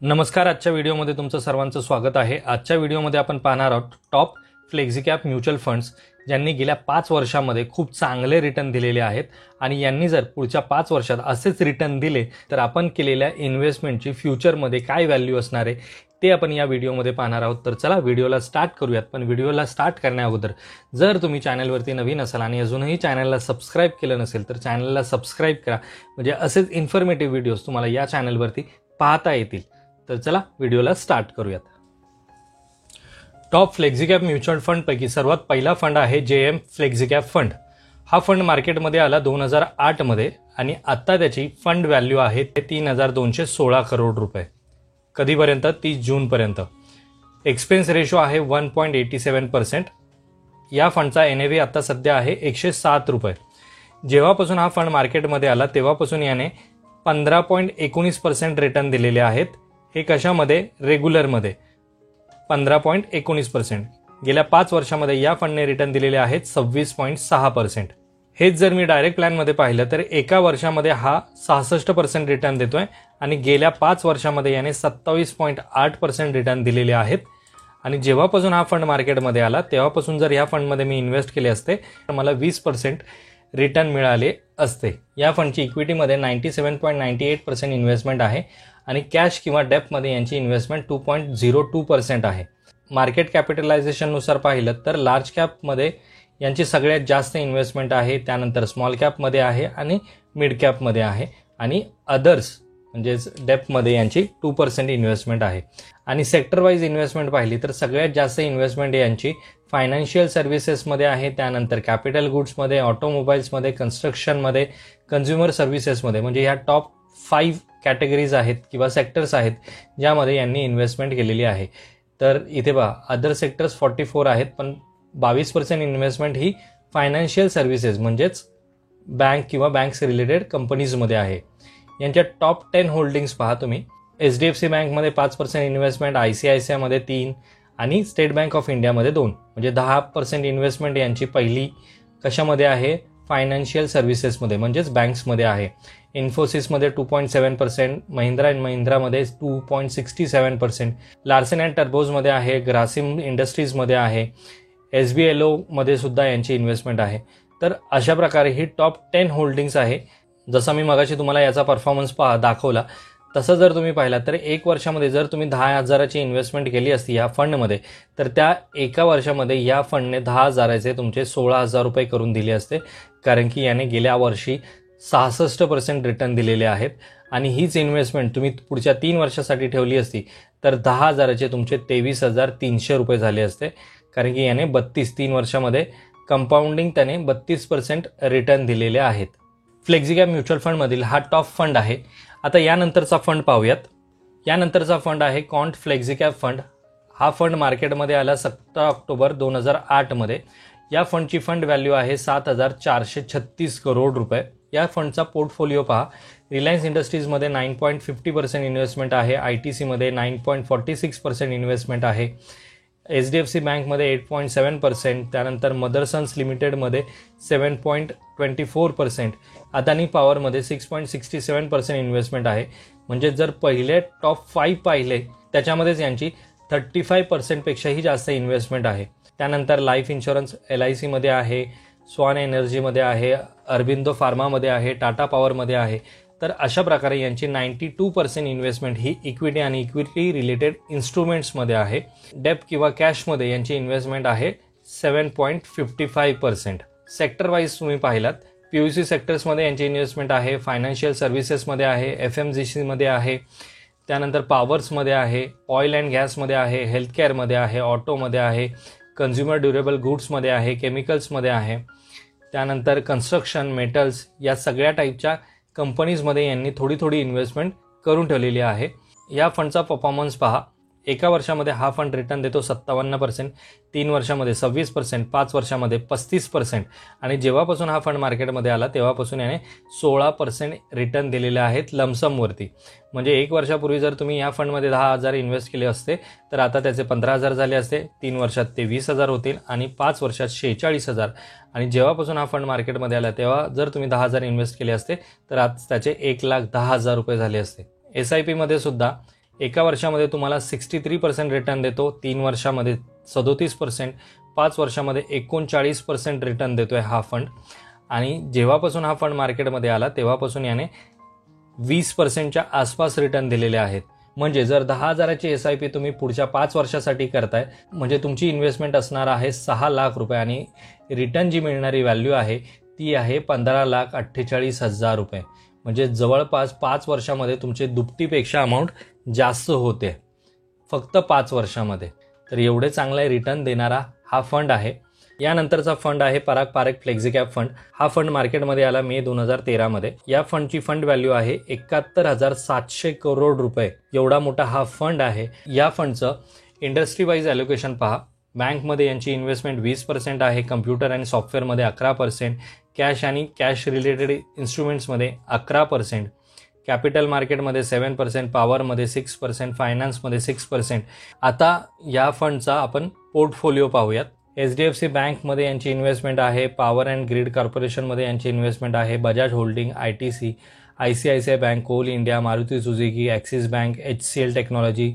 नमस्कार. आजच्या व्हिडिओमध्ये तुमचं सर्वांचं स्वागत आहे. आजच्या व्हिडिओमध्ये आपण पाहणार आहोत top flexi cap mutual funds ज्यांनी गेल्या 5 वर्षांमध्ये खूप चांगले रिटर्न दिलेले आहेत आणि यांनी जर पुढच्या 5 वर्षात असेच रिटर्न दिले तर आपण केलेल्या इन्व्हेस्टमेंटची फ्युचरमध्ये काय व्हॅल्यू असणार आहे ते आपण या व्हिडिओमध्ये पाहणार आहोत. तर चला व्हिडिओला स्टार्ट करूयात. पण व्हिडिओला स्टार्ट करण्याअगोदर जर तुम्ही चॅनलवरती नवीन असाल आणि अजूनही चॅनलला सबस्क्राईब केलं नसेल तर चॅनलला सबस्क्राईब करा, म्हणजे असेच इन्फॉर्मेटिव्ह व्हिडिओज तुम्हाला या चॅनलवरती पाहता येतील. तर चला व्हिडिओला स्टार्ट करूयात. टॉप फ्लेक्झी कॅप म्युच्युअल फंडपैकी सर्वात पहिला फंड आहे JM फ्लेक्झी कॅप फंड. हा फंड मार्केटमध्ये आला 2008 मध्ये आणि आत्ता त्याची फंड व्हॅल्यू आहे 3,216 करोड रुपये. कधीपर्यंत? 30 जूनपर्यंत. एक्सपेन्स रेशो आहे 1.87%. या फंडचा NAV आता सध्या आहे 107 रुपये. जेव्हापासून हा फंड मार्केटमध्ये आला तेव्हापासून याने 15.19% रिटर्न दिलेले आहेत. हे कशामध्ये? रेग्युलरमध्ये 15.19%. गेल्या 5 वर्षामध्ये या फंडने रिटर्न दिलेले आहेत 26.6%. हेच जर मी डायरेक्ट प्लॅनमध्ये पाहिलं तर एका वर्षामध्ये हा 66% रिटर्न देतोय आणि गेल्या 5 वर्षामध्ये याने 27.8% रिटर्न दिलेले आहेत. आणि जेव्हापासून हा फंड मार्केटमध्ये आला तेव्हापासून जर या फंडमध्ये मी इन्व्हेस्ट केले असते तर मला 20% रिटर्न मिळाले असते. या फंडची इक्विटीमध्ये 97.98% इन्व्हेस्टमेंट आहे आणि कॅश किंवा डेप्टमध्ये यांची इन्व्हेस्टमेंट 2.02% आहे. मार्केट कॅपिटलायझेशननुसार पाहिलं तर लार्ज कॅपमध्ये यांची सगळ्यात जास्त इन्व्हेस्टमेंट आहे, त्यानंतर स्मॉल कॅपमध्ये आहे आणि मिड कॅपमध्ये आहे आणि अदर्स म्हणजेच डेप्टमध्ये यांची 2% इन्व्हेस्टमेंट आहे. आणि सेक्टर वाईज इन्व्हेस्टमेंट पाहिली तर सगळ्यात जास्त इन्व्हेस्टमेंट यांची फायनान्शियल सर्व्हिसेसमध्ये आहे, त्यानंतर कॅपिटल गुड्समध्ये, ऑटोमोबाईल्समध्ये, कन्स्ट्रक्शनमध्ये, कन्झ्युमर सर्व्हिसेसमध्ये. म्हणजे ह्या टॉप 5 कॅटेगरीज आहेत किंवा सेक्टर्स आहेत ज्यामध्ये यांनी इन्व्हेस्टमेंट केलेली आहे. तर इथे पहा अदर सेक्टर्स 44 आहेत, पण 22% इन्व्हेस्टमेंट ही फायनान्शियल सर्व्हिसेस म्हणजेच बँक किंवा बँक्स रिलेटेड कंपनीजमध्ये आहे. यांच्या टॉप 10 होल्डिंग्स पहा तुम्ही. HDFC बँकमध्ये 5% इन्व्हेस्टमेंट, ICICI मध्ये 3 आणि स्टेट बँक ऑफ इंडियामध्ये 2. म्हणजे 10% इन्व्हेस्टमेंट यांची पहिली कशामध्ये आहे? फायनान्शियल सर्व्हिसेसमध्ये म्हणजेच बँक्समध्ये आहे. इन्फोसिसमध्ये 2.7%, महिंद्रा अँड महिंद्रामध्ये 2.67%, लार्सन अँड टर्बोजमध्ये आहे, ग्रासिम इंडस्ट्रीजमध्ये आहे, SBLO मध्ये सुद्धा यांची इन्व्हेस्टमेंट आहे. तर अशा प्रकारे ही टॉप 10 होल्डिंग्स आहे. जसं मी मगाशी तुम्हाला याचा परफॉर्मन्स दाखवला तसं जर तुम्ही पाहिला तर 1 वर्षामध्ये जर तुम्ही 10,000ची इन्व्हेस्टमेंट केली असती या फंडमध्ये तर त्या एका वर्षामध्ये या फंडने 10,000चे तुमचे 16,000 रुपये करून दिले असते, कारण की याने गेल्या वर्षी 66% रिटर्न दिलेले आहेत. आणि हीच इन्व्हेस्टमेंट तुम्ही पुढच्या 3 वर्षासाठी ठेवली असती तर 10,000चे तुमचे 23,300 रुपये झाले असते, कारण की याने 3 वर्षामध्ये कंपाऊंडिंग त्याने 32% रिटर्न दिलेले आहेत. फ्लेक्झी कॅप म्युच्युअल फंडमधील हा टॉप फंड आहे. आता यानंतरचा फंड पाहूयात. यानंतरचा फंड आहे कॉन्ट फ्लेक्झी कॅप फंड. हा फंड मार्केटमध्ये आला 17 ऑक्टोबर 2008 मध्ये. या फंडची फंड व्हॅल्यू आहे 7,436 करोड रुपये. या फंडचा पोर्टफोलिओ पहा. रिलायन्स इंडस्ट्रीजमध्ये 9.50% इन्व्हेस्टमेंट आहे, ITCमध्ये 9.46% इन्व्हेस्टमेंट आहे, HDFC बँकमध्ये 8.7%, त्यानंतर मदरसन्स लिमिटेडमध्ये 7.24%, अदानी पॉवरमध्ये 6.67% इन्व्हेस्टमेंट आहे. म्हणजे जर पहिले टॉप 5 पाहिले त्याच्यामध्येच यांची 35% पेक्षाही जास्त इन्व्हेस्टमेंट आहे. त्यानंतर लाईफ इन्शुरन्स LICमध्ये आहे, स्वान एनर्जीमध्ये आहे, अरबिंदो फार्मामध्ये आहे, टाटा पॉवरमध्ये आहे. तर अशा प्रकारे यांची 92% इन्व्हेस्टमेंट ही इक्विटी आणि इक्विटी रिलेटेड इन्स्ट्रुमेंट्समध्ये आहे. डेप्ट किंवा कॅशमध्ये यांची इन्व्हेस्टमेंट आहे 7.55%. सेक्टर वाईज तुम्ही पाहिलात POC सेक्टर्समध्ये यांची इन्व्हेस्टमेंट आहे, फायनान्शियल सर्व्हिसेसमध्ये आहे, FMGCमध्ये आहे, त्यानंतर पॉवर्समध्ये आहे, ऑइल अँड गॅसमध्ये आहे, हेल्थकेअरमध्ये आहे, ऑटोमध्ये आहे, कन्झ्युमर ड्युरेबल गुड्समध्ये आहे, केमिकल्समध्ये आहे, त्यानंतर कन्स्ट्रक्शन, मेटल्स या सगळ्या टाईपच्या कंपनीजमध्ये यांनी थोडी इन्व्हेस्टमेंट करून ठेवलेली आहे. या फंडचा परफॉर्मन्स पहा. एका वर्षामध्ये हा फंड रिटर्न देतो 57%, 3 वर्षामध्ये 26%, 5 वर्षामध्ये 35% आणि जेव्हापासून हा फंड मार्केटमध्ये आला तेव्हापासून याने 16% रिटर्न दिलेले आहेत लमसमवरती. म्हणजे 1 वर्षापूर्वी जर तुम्ही या फंडमध्ये 10,000 इन्व्हेस्ट केले असते तर आता त्याचे 15,000 झाले असते, 3 वर्षात ते 20,000 होतील आणि 5 वर्षात 46,000. आणि जेव्हापासून हा फंड मार्केटमध्ये आला तेव्हा जर तुम्ही 10,000 इन्व्हेस्ट केले असते तर आज त्याचे 1,10,000 रुपये झाले असते. SIP मध्ये सुद्धा एका वर्षामध्ये तुम्हाला 63% रिटर्न देतो, 3 वर्षामध्ये 37%, 5 वर्षामध्ये 39% रिटर्न देतोय हा फंड. आणि जेव्हापासून हा फंड मार्केटमध्ये आला तेव्हापासून याने 20%च्या आसपास रिटर्न दिलेले आहेत. म्हणजे जर 10,000ची SIP तुम्ही पुढच्या 5 वर्षासाठी करताय म्हणजे तुमची इन्व्हेस्टमेंट असणार आहे 6 लाख रुपये आणि रिटर्न जी मिळणारी व्हॅल्यू आहे ती आहे 15,48,000 रुपये. म्हणजे जवळपास 5 वर्षामध्ये तुमचे दुपटीपेक्षा अमाऊंट जास्त होते फक्त 5 वर्षामध्ये. तर एवढे चांगले रिटर्न देणारा हा फंड आहे. यानंतरचा फंड आहे पराग पारेख फ्लेक्झी-कॅप फंड. हा फंड मार्केटमध्ये आला मे 2013 मध्ये. या फंडची फंड व्हॅल्यू आहे 71,700 करोड रुपये. एवढा मोठा हा फंड आहे. या फंडचं इंडस्ट्री वाईज ॲलोकेशन पहा. बँकमध्ये यांची इन्व्हेस्टमेंट 20% आहे, कम्प्युटर आणि सॉफ्टवेअरमध्ये 11%, कॅश आणि कॅश रिलेटेड इन्स्ट्रुमेंट्समध्ये 11%, कॅपिटल मार्केटमध्ये 7%, पॉवरमध्ये 6%, फायनान्समध्ये 6%. आता या फंडचा आपण पोर्टफोलिओ पाहूयात. HDFC बँकमध्ये यांची इन्व्हेस्टमेंट आहे, पॉवर अँड ग्रीड कॉर्पोरेशनमध्ये यांची इन्व्हेस्टमेंट आहे, Bajaj holding, ITC, ICICI bank, coal India, Maruti Suzuki, Axis bank, HCL technology,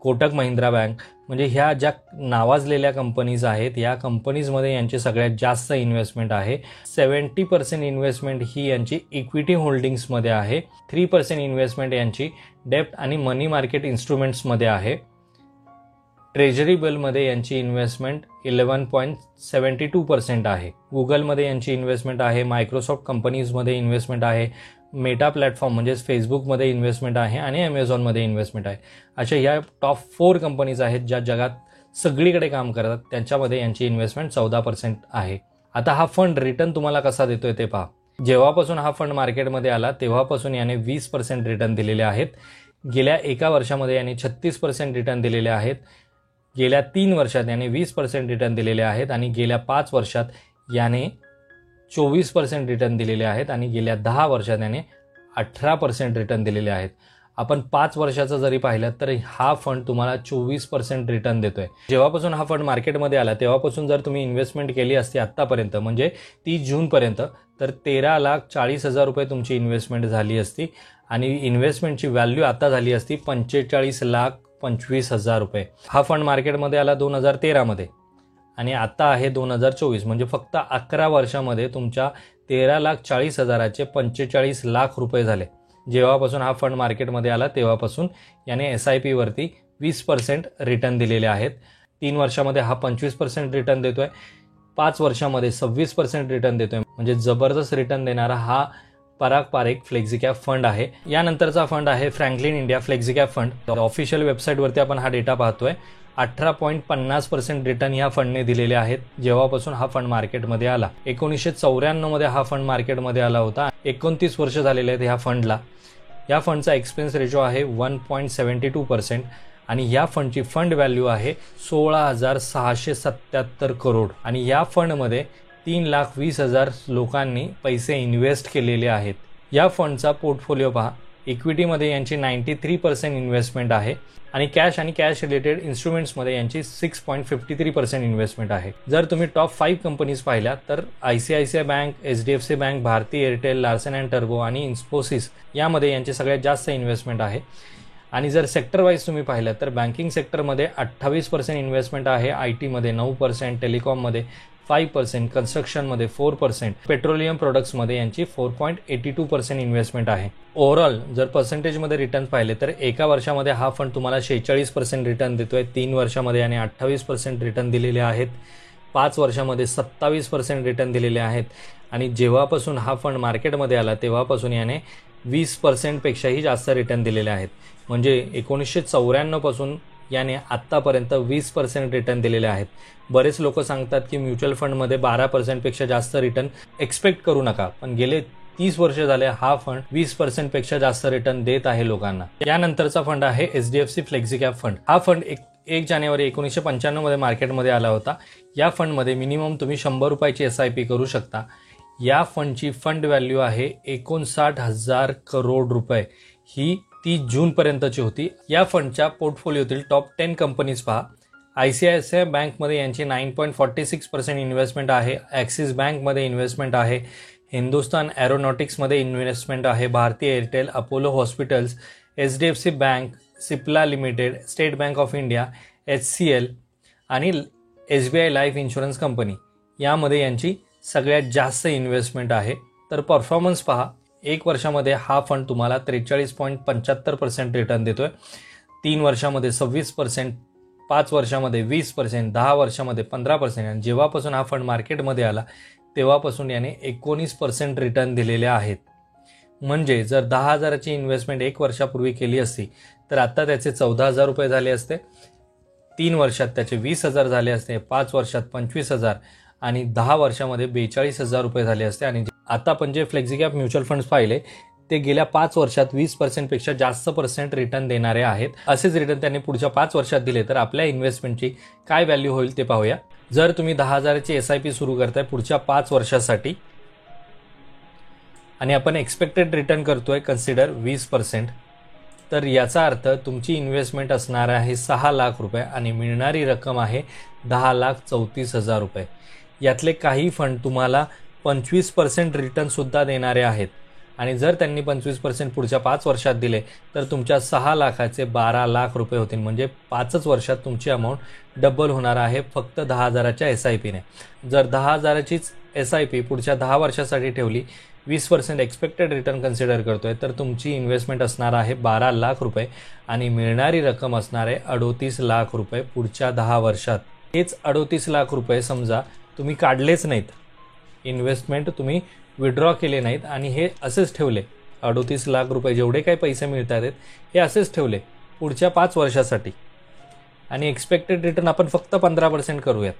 Kotak Mahindra bank. म्हणजे ह्या ज्या नावाजलेल्या कंपनीज आहेत या कंपनीजमध्ये यांची सगळ्यात जास्त इन्व्हेस्टमेंट आहे. 70% इन्व्हेस्टमेंट ही यांची इक्विटी होल्डिंग्समध्ये आहे, 3% इन्व्हेस्टमेंट यांची डेप्ट आणि मनी मार्केट इन्स्ट्रुमेंट्समध्ये आहे. ट्रेजरी बिलमध्ये यांची इन्व्हेस्टमेंट 11.72% आहे. गुगलमध्ये यांची इन्व्हेस्टमेंट आहे, मायक्रोसॉफ्ट कंपनीजमध्ये इन्व्हेस्टमेंट आहे, मेटा प्लॅटफॉर्म म्हणजेच फेसबुकमध्ये इन्व्हेस्टमेंट आहे आणि ॲमेझॉनमध्ये इन्व्हेस्टमेंट आहे. अशा ह्या टॉप 4 कंपनीज आहेत ज्या जगात सगळीकडे काम करतात. त्यांच्यामध्ये यांची इन्व्हेस्टमेंट 14% आहे. आता हा फंड रिटर्न तुम्हाला कसा देतोय ते पहा. जेव्हापासून हा फंड मार्केटमध्ये आला तेव्हापासून याने 20% रिटर्न दिलेले आहेत. गेल्या एका वर्षामध्ये याने 36% रिटर्न दिलेले आहेत. गेल्या 3 वर्षात याने 20% रिटर्न दिलेले आहेत आणि गेल्या 5 वर्षात याने 24% रिटर्न दिलेले आहेत आणि गेल्या 10 वर्षात याने 18% रिटर्न दिलेले आहेत. आपण 5 वर्षाचं जरी पाहिलं तर हा फंड तुम्हाला 24% रिटर्न देतोय. जेव्हापासून हा फंड मार्केटमध्ये आला तेव्हापासून जर तुम्ही इन्व्हेस्टमेंट केली असती आत्तापर्यंत म्हणजे 30 जूनपर्यंत तर 13,40,000 रुपये तुमची इन्व्हेस्टमेंट झाली असती आणि इन्व्हेस्टमेंटची व्हॅल्यू आता झाली असती 45,25,000 रुपये. हा फंड मार्केटमध्ये आला 2013 मध्ये आणि आता आहे 2024. म्हणजे फक्त 11 वर्षामध्ये तुमच्या 13,40,000चे 45 लाख रुपये झाले. जेव्हापासून हा फंड मार्केटमध्ये आला तेव्हापासून याने SIP वरती 20% रिटर्न दिलेले आहेत. 3 वर्षामध्ये हा 25% रिटर्न देतोय, 5 वर्षामध्ये 26% रिटर्न देतोय. म्हणजे जबरदस्त रिटर्न देणारा हा पराग पारेख फ्लेक्झी-कॅप फंड आहे. यानंतरचा फंड आहे Franklin India flexi cap fund. Official वेबसाईटवरती आपण हा डेटा पाहतोय. 18.50% रिटर्न ह्या फंडने दिलेले आहेत जेव्हापासून हा फंड मार्केटमध्ये आला. 1994 मध्ये हा फंड मार्केटमध्ये आला होता. 29 वर्ष झालेले आहेत ह्या फंडला. या फंडचा एक्सपेन्स रेशो आहे 1.72% आणि या फंडची फंड व्हॅल्यू आहे 16,677 करोड आणि या फंडमध्ये 3,20,000 लोकांनी पैसे इन्व्हेस्ट केलेले आहेत. या फंडचा पोर्टफोलिओ पहा. इक्विटीमध्ये यांची 93% इन्व्हेस्टमेंट आहे आणि कॅश आणि कॅश रिलेटेड इन्स्ट्रुमेंट्समध्ये यांची 6.53% इन्व्हेस्टमेंट आहे. जर तुम्ही टॉप 5 कंपनीज पाहिल्या तर ICICI bank, HDFC bank, Bharti Airtel, Larsen and टर्बो आणि इन्फोसिस यामध्ये यांची सगळ्यात जास्त इन्व्हेस्टमेंट आहे. आणि जर सेक्टर वाईज तुम्ही पाहिलं तर बँकिंग सेक्टरमध्ये 28% इन्व्हेस्टमेंट आहे, IT मध्ये 9%, टेलिकॉममध्ये 5%, कन्स्ट्रक्शनमध्ये 4%, पेट्रोलियम प्रोडक्ट्समध्ये यांची 4.82% इन्व्हेस्टमेंट आहे. ओव्हरऑल जर पर्सेंटेजमध्ये रिटर्न पाहिले तर एका वर्षामध्ये हा फंड तुम्हाला 46% रिटर्न देतोय, 3 वर्षामध्ये याने 28% रिटर्न दिलेले आहेत, 5 वर्षामध्ये 27% रिटर्न दिलेले आहेत आणि जेव्हापासून हा फंड मार्केटमध्ये आला तेव्हापासून याने 20% पेक्षाही जास्त रिटर्न दिलेले आहेत. म्हणजे 1994 पासून याने आत्तापर्यंत 20% रिटर्न दिलेले आहेत. बरेच लोक सांगतात की म्युच्युअल फंडमध्ये 12% पेक्षा जास्त रिटर्न एक्सपेक्ट करू नका, पण गेले 30 वर्ष झाले हा फंड 20% पेक्षा जास्त रिटर्न देत आहे लोकांना. यानंतरचा फंड आहे HDFC फ्लेक्झी-कॅप फंड. हा फंड 1 जानेवारी 1995 मध्ये मार्केटमध्ये आला होता. या फंडमध्ये मिनिमम तुम्ही 100 रुपयाची SIP करू शकता. या फंडची फंड व्हॅल्यू आहे 59,000 करोड रुपये. ही 30 जूनपर्यंतची होती. या फंडच्या पोर्टफोलिओतील टॉप 10 कंपनीज पहा. ICICI बँकमध्ये यांची 9.46% इन्व्हेस्टमेंट आहे, ॲक्सिस बँकमध्ये इन्व्हेस्टमेंट आहे, हिंदुस्तान एरोनॉटिक्समध्ये इन्व्हेस्टमेंट आहे, Bharti Airtel, Apollo hospitals, HDFC bank, Cipla limited, State Bank of India, HCL आणि SBI लाईफ इन्शुरन्स कंपनी यामध्ये यांची सगळ्यात जास्त इन्व्हेस्टमेंट आहे. तर परफॉर्मन्स पहा, 1 वर्षामध्ये हा फंड तुम्हाला 43.75% रिटर्न देतोय, 3 वर्षामध्ये 26%, 5 वर्षामध्ये 20%, 10 वर्षामध्ये 15% आणि जेव्हापासून हा फंड मार्केटमध्ये आला तेव्हापासून याने 19% रिटर्न दिलेले आहेत. म्हणजे जर 10,000ची इन्व्हेस्टमेंट 1 वर्षापूर्वी केली असती तर आता त्याचे 14,000 रुपये झाले असते, 3 वर्षात त्याचे 20,000 झाले असते, 5 वर्षात 25,000 आणि 10 वर्षामध्ये 42,000 रुपये झाले असते. आणि आता आपण जे फ्लेक्झी कॅप म्युच्युअल फंड्स पाहिले ते गेल्या 5 वर्षात 20% पेक्षा जास्त पर्सेंट रिटर्न देणारे आहेत. असेच रिटर्न त्यांनी पुढच्या 5 वर्षात दिले तर आपल्या इन्व्हेस्टमेंटची काय व्हॅल्यू होईल ते पाहूया. जर तुम्ही 10,000ची SIP सुरू करताय पुढच्या 5 वर्षासाठी आणि आपण एक्सपेक्टेड रिटर्न करतोय कन्सिडर 20%, तर याचा अर्थ तुमची इन्व्हेस्टमेंट असणार आहे 6 लाख रुपये आणि मिळणारी रक्कम आहे 10,34,000 रुपये. यातले काही फंड तुम्हाला 25% रिटर्नसुद्धा देणारे आहेत आणि जर त्यांनी 25% पुढच्या 5 वर्षात दिले तर तुमच्या 6 लाखाचे 12 लाख रुपये होतील. म्हणजे 5च वर्षात तुमची अमाऊंट डबल होणार आहे फक्त 10,000च्या SIPने. जर 10,000चीच SIP पुढच्या 10 वर्षासाठी ठेवली, 20% एक्सपेक्टेड रिटर्न कन्सिडर करतोय तर तुमची इन्व्हेस्टमेंट असणार आहे 12 लाख रुपये आणि मिळणारी रक्कम असणार आहे 38 लाख रुपये पुढच्या 10 वर्षात. हेच 38 लाख रुपये समजा तुम्ही काढलेच नाहीत, इन्व्हेस्टमेंट तुम्ही विड्रॉ केले नाहीत आणि हे असेच ठेवले, 38 लाख रुपये जेवढे काही पैसे मिळत आहेत हे असेच ठेवले पुढच्या 5 वर्षासाठी आणि एक्सपेक्टेड रिटर्न आपण फक्त 15% करूयात,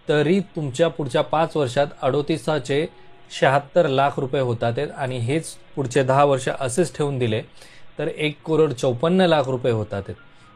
तरी तुमच्या पुढच्या 5 वर्षात 38चे 76 लाख रुपये होतात आणि हेच पुढचे 10 वर्ष असेच ठेवून दिले तर 1,54,00,000 रुपये होतात.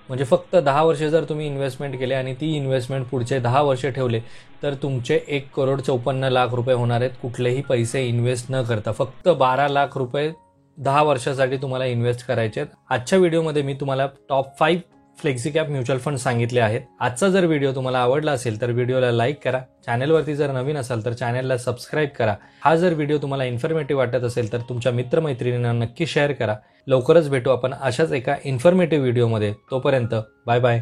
म्हणजे फक्त 10 वर्षे जर तुम्ही इन्व्हेस्टमेंट केले आणि ती इन्व्हेस्टमेंट पुढचे 10 वर्षे ठेवले तर तुमचे 1,54,00,000 रुपये होणार आहेत कुठलेही पैसे इन्व्हेस्ट न करता. फक्त 12 लाख रुपये 10 वर्षासाठी तुम्हाला इन्व्हेस्ट करायचे आहेत. आजच्या व्हिडिओमध्ये मी तुम्हाला top 5 flexi cap mutual fund सांगितले आहेत. आजचा जर व्हिडिओ तुम्हाला आवडला असेल तर व्हिडिओला लाईक करा, चॅनलवरती जर नवीन असाल तर चॅनलला सबस्क्राईब करा. हा जर व्हिडिओ तुम्हाला इन्फॉर्मेटिव्ह वाटत असेल तर तुमच्या मित्रमैत्रिणींना नक्की शेअर करा. लवकरच भेटू आपण अशाच एका इन्फॉर्मेटिव्ह व्हिडिओमध्ये. तोपर्यंत बाय बाय.